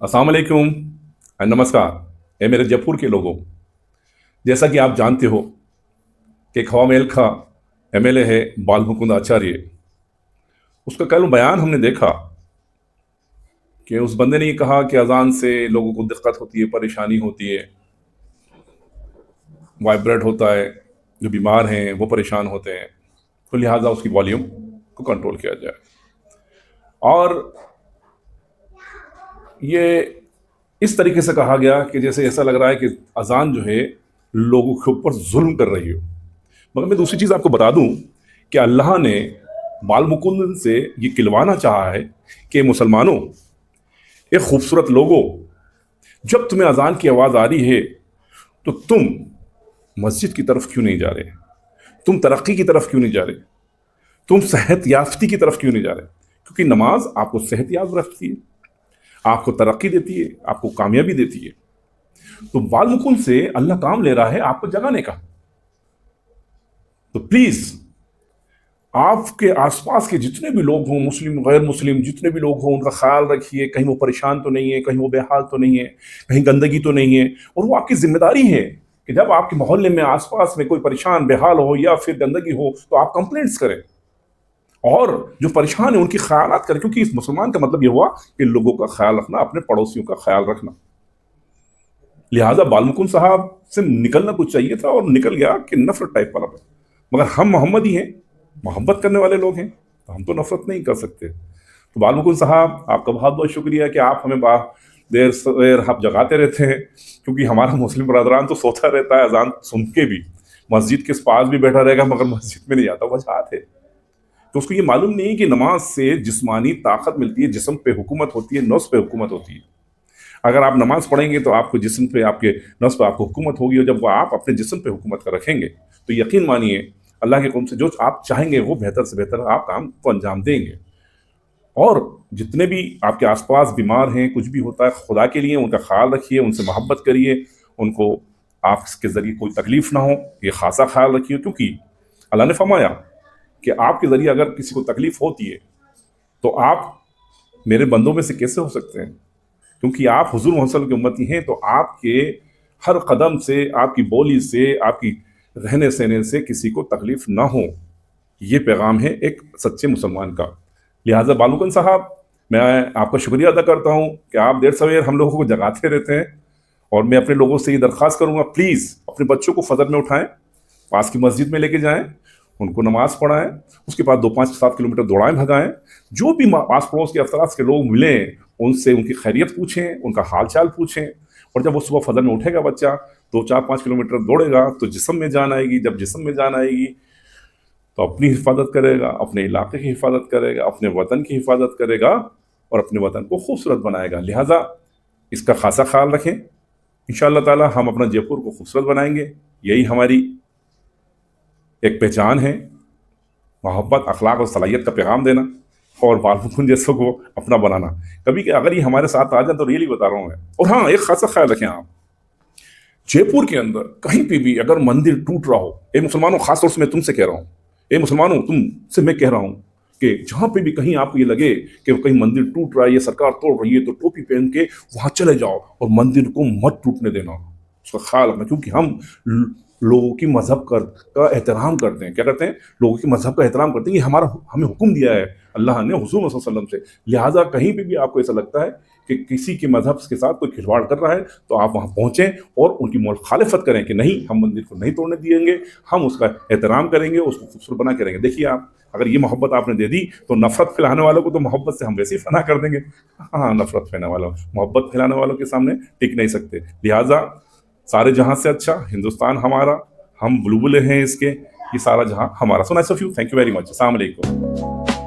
अस्सलाम वालेकुम। नमस्कार। मेरे जयपुर के लोगों, जैसा कि आप जानते हो कि खवा मेल का एमएलए है बाल मुकुंद आचार्य। उसका कल बयान हमने देखा कि उस बंदे ने ये कहा कि अजान से लोगों को दिक्कत होती है, परेशानी होती है, वाइब्रेट होता है, जो बीमार हैं वो परेशान होते हैं, तो लिहाजा उसकी वॉल्यूम को कंट्रोल किया जाए। और ये इस तरीके से कहा गया कि जैसे ऐसा लग रहा है कि अजान जो है लोगों के ऊपर जुल्म कर रही हो। मगर मैं दूसरी चीज़ आपको बता दूं कि अल्लाह ने बाल मुकुंद से ये खिलवाना चाहा है कि मुसलमानों, एक खूबसूरत लोगों, जब तुम्हें अजान की आवाज़ आ रही है तो तुम मस्जिद की तरफ क्यों नहीं जा रहे? तुम तरक्की की तरफ क्यों नहीं जा रहे? तुम सेहत याफ्ती की तरफ क्यों नहीं जा रहे? क्योंकि नमाज आपको सेहत याब रखती है, आपको तरक्की देती है, आपको कामयाबी देती है। तो बाल मुकुंद से अल्लाह काम ले रहा है आपको जगाने का। तो प्लीज आपके आसपास के जितने भी लोग हों, मुस्लिम गैर मुस्लिम जितने भी लोग हों, उनका ख्याल रखिए, कहीं वो परेशान तो नहीं है, कहीं वो बेहाल तो नहीं है, कहीं गंदगी तो नहीं है। और वो आपकी जिम्मेदारी है कि जब आपके मोहल्ले में आसपास में कोई परेशान बेहाल हो या फिर गंदगी हो तो आप कंप्लेंट्स करें और जो परेशान है उनकी ख्यालात करें। क्योंकि इस मुसलमान का मतलब ये हुआ कि लोगों का ख्याल रखना, अपने पड़ोसियों का ख्याल रखना। लिहाजा बालमुकुंद साहब से निकलना कुछ चाहिए था और निकल गया कि नफरत टाइप वाला। मगर हम मोहम्मदी हैं, मोहब्बत करने वाले लोग हैं, तो हम तो नफरत नहीं कर सकते। तो बालमुकुंद साहब, आपका बहुत बहुत शुक्रिया कि आप हमें देर सवेर आप जगाते रहते हैं। क्योंकि हमारा मुस्लिम बरदरान तो सोता रहता है अजान सुन के भी, मस्जिद के पास भी बैठा रहेगा मगर मस्जिद में नहीं जाता, वजह है तो उसको ये मालूम नहीं कि नमाज से जिस्मानी ताकत मिलती है, जिस्म पे हुकूमत होती है, नफ्स पे हुकूमत होती है। अगर आप नमाज पढ़ेंगे तो आपको जिस्म पे, आपके नफ्स पे आपको हुकूमत होगी, और जब वो आप अपने जिस्म पे हुकूमत कर रखेंगे तो यकीन मानिए अल्लाह के हुक्म से जो आप चाहेंगे वो बेहतर से बेहतर आप काम को अंजाम देंगे। और जितने भी आपके आसपास बीमार हैं, कुछ भी होता है, खुदा के लिए उनका ख्याल रखिए, उनसे मोहब्बत करिए, उनको आपके ज़रिए कोई तकलीफ़ ना हो, ये खासा ख्याल रखिए। क्योंकि अल्लाह ने फरमाया कि आपके ज़रिए अगर किसी को तकलीफ़ होती है तो आप मेरे बंदों में से कैसे हो सकते हैं? क्योंकि आप हुजूर मोहम्मद सल्लल्लाहु अलैहि वसल्लम के उम्मती हैं, तो आपके हर कदम से, आपकी बोली से, आपकी रहने सहने से किसी को तकलीफ ना हो, ये पैगाम है एक सच्चे मुसलमान का। लिहाजा बालमुकुंद साहब, मैं आपका शुक्रिया अदा करता हूँ कि आप देर सवेर हम लोगों को जगाते रहते हैं। और मैं अपने लोगों से ये दरख्वास्त करूँगा, प्लीज़ अपने बच्चों को फजर में उठाएं, पास की मस्जिद में लेके जाएं, उनको नमाज पढ़ाएं, उसके बाद 2-5-7 किलोमीटर दौड़ाएं, भगाएं। जो भी आस पड़ोस के अफराज के लोग मिलें उनसे उनकी खैरियत पूछें, उनका हाल चाल पूछें। और जब वो सुबह फजर में उठेगा बच्चा तो 4-5 किलोमीटर दौड़ेगा तो जिस्म में जान आएगी। जब जिस्म में जान आएगी तो अपनी हिफाजत करेगा, अपने इलाके की हिफाजत करेगा, अपने वतन की हिफाजत करेगा और अपने वतन को खूबसूरत बनाएगा। लिहाजा इसका खासा ख्याल रखें। इंशाअल्लाह ताला हम अपना जयपुर को खूबसूरत बनाएंगे। यही हमारी एक पहचान है, मोहब्बत, अखलाक और सलाहियत का पैगाम देना और बालमुकुंद जैसों को अपना बनाना। कभी कि अगर ये हमारे साथ आ जाए तो रियली बता रहा हूँ मैं। और हाँ, एक खासा ख्याल रखें आप, जयपुर के अंदर कहीं पे भी अगर मंदिर टूट रहा हो, ए मुसलमानों, खासतौर से मैं तुमसे कह रहा हूँ, ए मुसलमानों तुमसे मैं कह रहा हूँ कि जहाँ पे भी कहीं आपको ये लगे कि कहीं मंदिर टूट रहा है, ये सरकार तोड़ रही है, तो टोपी पहन के वहाँ चले जाओ और मंदिर को मत टूटने देना, उसका ख्याल रखना। क्योंकि हम लोगों की मजहब का एहतराम करते हैं। क्या करते हैं? लोगों की मजहब का एहतराम करते हैं। ये हमारा, हमें हुक्म दिया है अल्लाह ने हुजूर सल्लल्लाहु अलैहि वसल्लम से। लिहाजा कहीं पे भी आपको ऐसा लगता है कि किसी के मजहब के साथ कोई खिलवाड़ कर रहा है तो आप वहाँ पहुँचें और उनकी मुखालिफत करें कि नहीं, हम मंदिर को नहीं तोड़ने दिएंगे, हम उसका एहतराम करेंगे, उसको खूबसूरत बना के रहेंगे। देखिए आप, अगर ये मोहब्बत आपने दे दी तो नफरत फैलाने वालों को तो मोहब्बत से हम वैसे ही फना कर देंगे। हाँ, नफरत फैलाने वालों, मोहब्बत फैलाने वालों के सामने टिक नहीं सकते। लिहाजा सारे जहां से अच्छा हिंदुस्तान हमारा, हम बुलबुलें हैं इसके, ये सारा जहां हमारा। So nice of you, thank you very much. अस्सलाम वालेकुम।